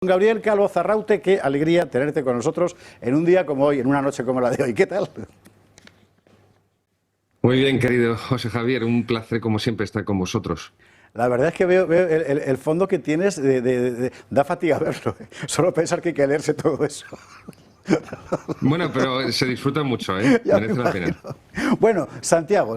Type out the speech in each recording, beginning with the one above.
Gabriel Calvo Zarraute, qué alegría tenerte con nosotros en un día como hoy, en una noche como la de hoy. ¿Qué tal? Muy bien, querido José Javier, un placer como siempre estar con vosotros. La verdad es que veo el fondo que tienes, da fatiga verlo. Solo pensar que hay que leerse todo eso. Bueno, pero se disfruta mucho, ¿eh? Ya me Merece la imagino. pena. Bueno, Santiago,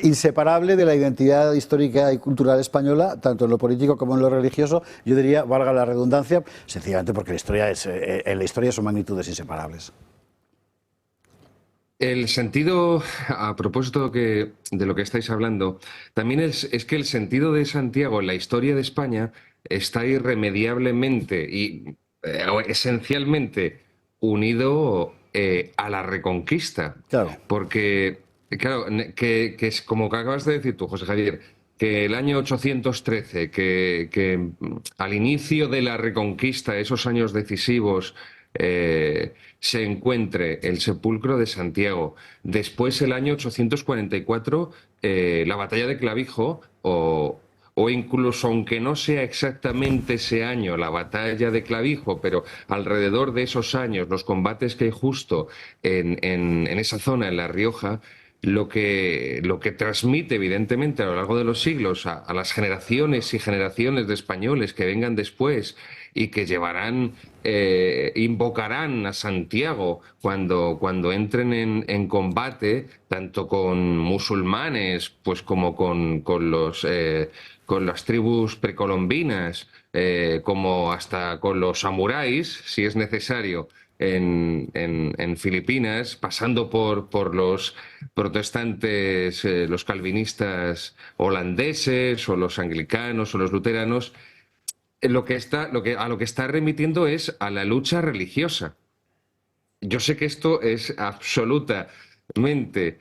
inseparable de la identidad histórica y cultural española, tanto en lo político como en lo religioso, yo diría, valga la redundancia, sencillamente porque en la historia son magnitudes inseparables. El sentido, a propósito de lo que estáis hablando, también es que el sentido de Santiago en la historia de España está irremediablemente o esencialmente unido a la Reconquista. Claro. Porque, claro, que es como que acabas de decir tú, José Javier, que el año 813, al inicio de la Reconquista, esos años decisivos, se encuentre el sepulcro de Santiago. Después, el año 844, la batalla de Clavijo, o incluso aunque no sea exactamente ese año la batalla de Clavijo, pero alrededor de esos años, los combates que hay justo en esa zona, en La Rioja, lo que transmite evidentemente a lo largo de los siglos a las generaciones y generaciones de españoles que vengan después y que invocarán a Santiago cuando entren en combate, tanto con musulmanes, pues como con las tribus precolombinas, como hasta con los samuráis, si es necesario. En Filipinas, pasando por los protestantes, los calvinistas holandeses, o los anglicanos, o los luteranos, a lo que está remitiendo es a la lucha religiosa. Yo sé que esto es absolutamente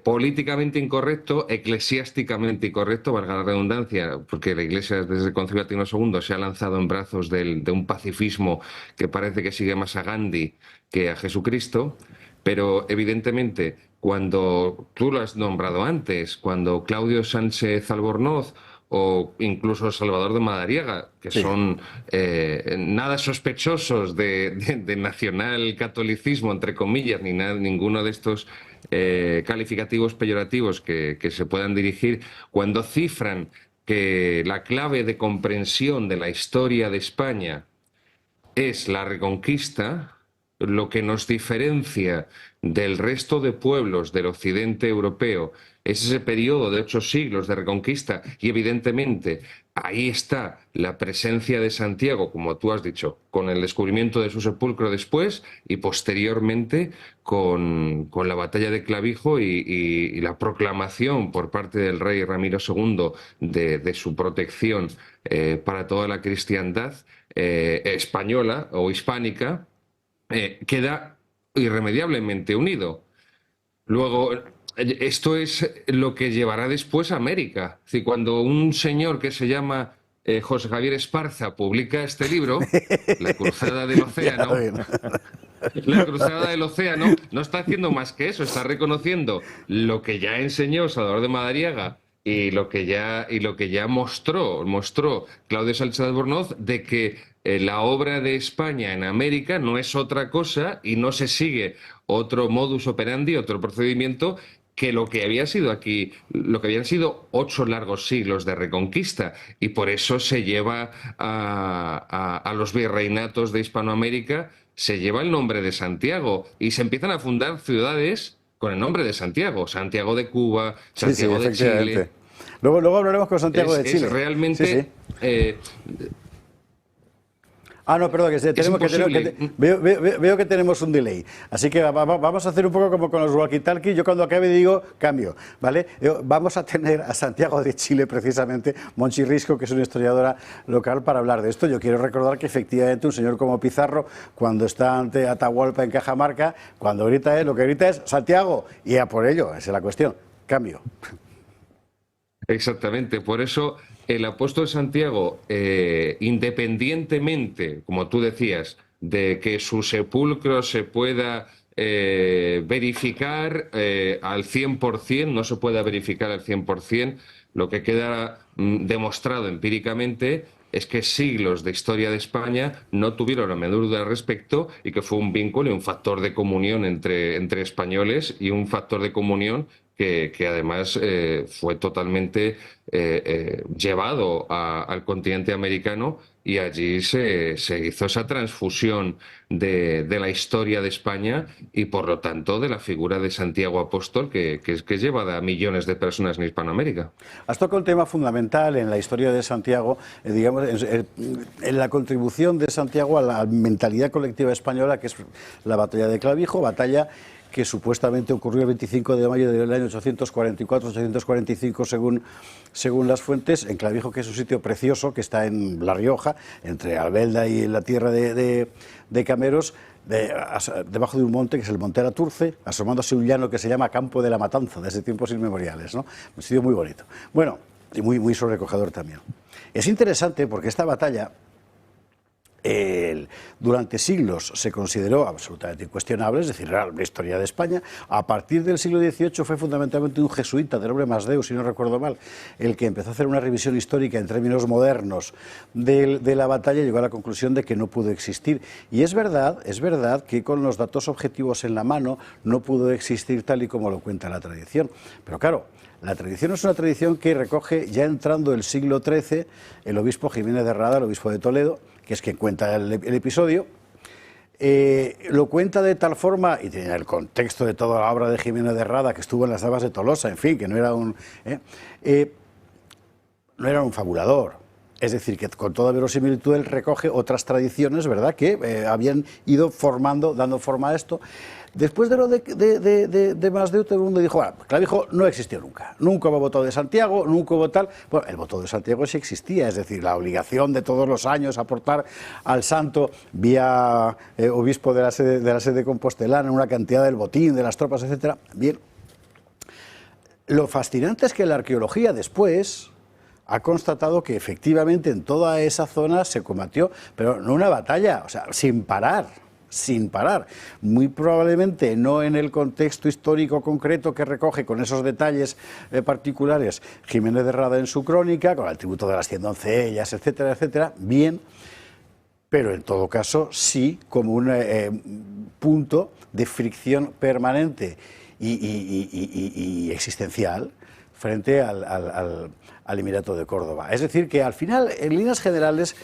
políticamente incorrecto, eclesiásticamente incorrecto, valga la redundancia, porque la Iglesia desde el Concilio Vaticano II se ha lanzado en brazos de un pacifismo que parece que sigue más a Gandhi que a Jesucristo, pero evidentemente cuando tú lo has nombrado antes, cuando Claudio Sánchez Albornoz o incluso Salvador de Madariaga, que Sí. son nada sospechosos de nacional-catolicismo, entre comillas, ninguno de estos calificativos peyorativos que se puedan dirigir, cuando cifran que la clave de comprensión de la historia de España es la Reconquista, lo que nos diferencia del resto de pueblos del occidente europeo es ese periodo de 8 siglos de Reconquista, y evidentemente ahí está la presencia de Santiago, como tú has dicho, con el descubrimiento de su sepulcro después y posteriormente con la batalla de Clavijo y la proclamación por parte del rey Ramiro II de su protección para toda la cristiandad española o hispánica, queda irremediablemente unido. Luego, esto es lo que llevará después a América. Es decir, cuando un señor que se llama José Javier Esparza publica este libro, La Cruzada del Ya, Océano, bueno. la Cruzada del Océano no está haciendo más que eso, está reconociendo lo que ya enseñó Salvador de Madariaga y lo que ya mostró Claudio Sánchez Albornoz, de que la obra de España en América no es otra cosa y no se sigue otro modus operandi, otro procedimiento que lo que había sido aquí, lo que habían sido 8 largos siglos de reconquista, y por eso se lleva a los virreinatos de Hispanoamérica, se lleva el nombre de Santiago y se empiezan a fundar ciudades con el nombre de Santiago, Santiago de Cuba, Sí, sí, Santiago de efectivamente. Chile. Luego hablaremos con Santiago de Es Chile. Sí, sí. realmente Ah, no, perdón, es imposible. veo que tenemos un delay. Así que vamos a hacer un poco como con los walkie-talkie. Yo cuando acabe digo cambio, ¿vale? Vamos a tener a Santiago de Chile, precisamente, Monchi Risco, que es una historiadora local, para hablar de esto. Yo quiero recordar que efectivamente un señor como Pizarro, cuando está ante Atahualpa en Cajamarca, cuando grita lo que grita es Santiago, y a por ello, esa es la cuestión. Cambio. Exactamente, por eso el apóstol Santiago, independientemente, como tú decías, de que su sepulcro se pueda verificar al 100%, no se pueda verificar al 100%, lo que queda demostrado empíricamente es que siglos de historia de España no tuvieron la menor duda al respecto y que fue un vínculo y un factor de comunión entre españoles y un factor de comunión que además fue totalmente llevado al continente americano y allí se hizo esa transfusión de la historia de España y por lo tanto de la figura de Santiago Apóstol que es llevada a millones de personas en Hispanoamérica. Has tocado un tema fundamental en la historia de Santiago, digamos, en la contribución de Santiago a la mentalidad colectiva española, que es la batalla de Clavijo, batalla que supuestamente ocurrió el 25 de mayo del año 844-845 según las fuentes, en Clavijo, que es un sitio precioso, que está en La Rioja, entre Albelda y la tierra de Cameros, debajo de un monte que es el Monte Laturce, asomándose un llano que se llama Campo de la Matanza, desde tiempos inmemoriales, ¿no? Un sitio muy bonito. Bueno, y muy sobrecogedor también. Es interesante porque esta batalla durante siglos se consideró absolutamente incuestionable, es decir, era la historia de España. A partir del siglo XVIII fue fundamentalmente un jesuita de nombre Masdeu, si no recuerdo mal, el que empezó a hacer una revisión histórica en términos modernos de la batalla y llegó a la conclusión de que no pudo existir. Y es verdad que con los datos objetivos en la mano no pudo existir tal y como lo cuenta la tradición. Pero claro, la tradición es una tradición que recoge, ya entrando el siglo XIII, el obispo Jiménez de Rada, el obispo de Toledo, que es quien cuenta el episodio, lo cuenta de tal forma, y tiene el contexto de toda la obra de Jiménez de Rada, que estuvo en las Navas de Tolosa, en fin, que no era un fabulador. Es decir, que con toda verosimilitud él recoge otras tradiciones, ¿verdad?, que habían ido formando, dando forma a esto. Después de lo de Masdeu, todo el mundo dijo, bueno, Clavijo no existió nunca. Nunca hubo voto de Santiago, nunca hubo tal. Bueno, el voto de Santiago sí existía, es decir, la obligación de todos los años aportar al santo vía obispo de la sede compostelana una cantidad del botín, de las tropas, etcétera. Bien. Lo fascinante es que la arqueología después ha constatado que efectivamente en toda esa zona se combatió, pero no una batalla, o sea, sin parar. Muy probablemente no en el contexto histórico concreto que recoge con esos detalles particulares Jiménez de Rada en su crónica, con el tributo de las 100 doncellas, etcétera, etcétera, bien, pero en todo caso sí como un punto de fricción permanente y existencial frente al Emirato de Córdoba. Es decir, que al final, en líneas generales,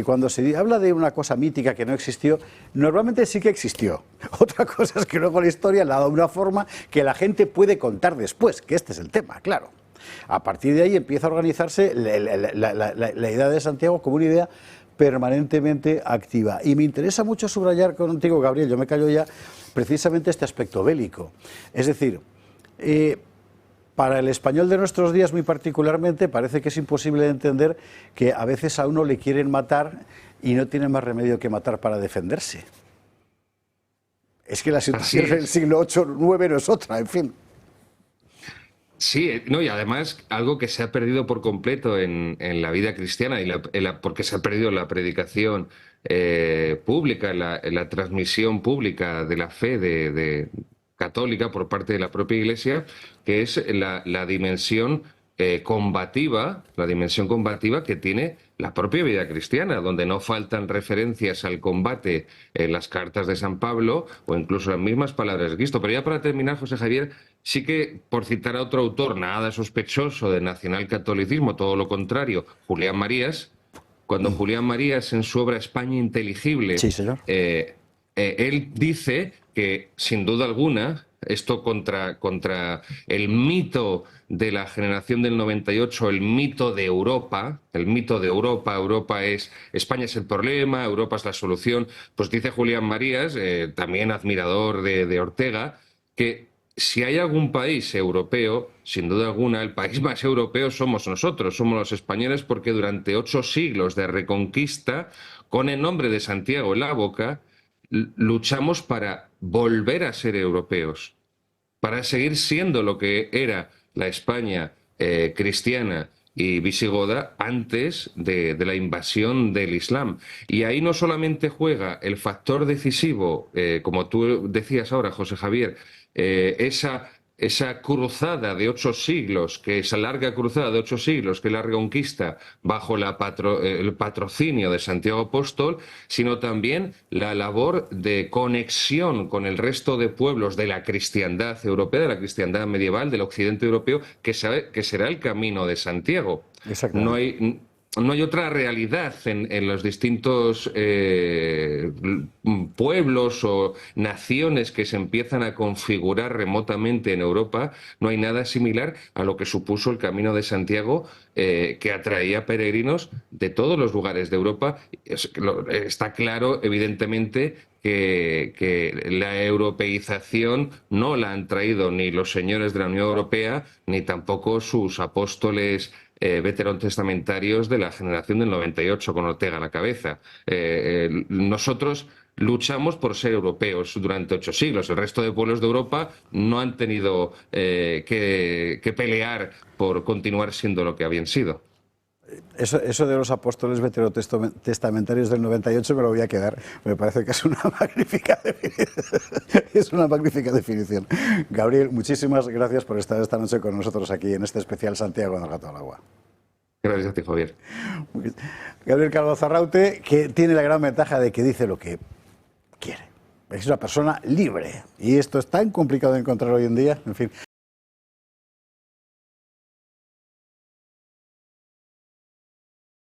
cuando se habla de una cosa mítica que no existió, normalmente sí que existió. Otra cosa es que luego la historia le ha dado una forma que la gente puede contar después, que este es el tema, claro. A partir de ahí empieza a organizarse la idea de Santiago como una idea permanentemente activa. Y me interesa mucho subrayar contigo, Gabriel, yo me callo ya, precisamente este aspecto bélico. Es decir, para el español de nuestros días muy particularmente parece que es imposible de entender que a veces a uno le quieren matar y no tiene más remedio que matar para defenderse. Es que la situación del siglo VIII-IX no es otra, en fin. Sí, no, y además algo que se ha perdido por completo en la vida cristiana, porque se ha perdido la predicación pública, en la transmisión pública de la fe católica por parte de la propia Iglesia, que es la dimensión combativa que tiene la propia vida cristiana, donde no faltan referencias al combate en las cartas de San Pablo o incluso las mismas palabras de Cristo. Pero ya para terminar, José Javier, sí que, por citar a otro autor nada sospechoso de nacionalcatolicismo, todo lo contrario, Julián Marías, cuando Julián Marías en su obra España Inteligible, sí, señor. Él dice que, sin duda alguna, esto contra el mito de la generación del 98, el mito de Europa, España es el problema, Europa es la solución, pues dice Julián Marías, también admirador de Ortega, que si hay algún país europeo, sin duda alguna, el país más europeo somos nosotros, somos los españoles, porque durante 8 siglos de reconquista, con el nombre de Santiago en la boca, luchamos para volver a ser europeos, para seguir siendo lo que era la España cristiana y visigoda antes de la invasión del Islam. Y ahí no solamente juega el factor decisivo, como tú decías ahora, José Javier, esa esa cruzada de 8 siglos, que esa larga cruzada de 8 siglos, que es la Reconquista, bajo el patrocinio de Santiago Apóstol, sino también la labor de conexión con el resto de pueblos de la cristiandad europea, de la cristiandad medieval, del occidente europeo, que será el camino de Santiago. Exactamente. No hay otra realidad en los distintos pueblos o naciones que se empiezan a configurar remotamente en Europa. No hay nada similar a lo que supuso el Camino de Santiago, que atraía peregrinos de todos los lugares de Europa. Está claro, evidentemente, que la europeización no la han traído ni los señores de la Unión Europea, ni tampoco sus apóstoles veterotestamentarios de la generación del 98 con Ortega a la cabeza. Nosotros luchamos por ser europeos durante 8 siglos. El resto de pueblos de Europa no han tenido que pelear por continuar siendo lo que habían sido. Eso de los apóstoles veterotestamentarios del 98 me lo voy a quedar. Me parece que es una magnífica definición. Es una magnífica definición. Gabriel, muchísimas gracias por estar esta noche con nosotros aquí en este especial Santiago en el Gato al Agua. Gracias a ti, Javier. Gabriel Calvo Zarraute, que tiene la gran ventaja de que dice lo que quiere. Es una persona libre. Y esto es tan complicado de encontrar hoy en día. En fin.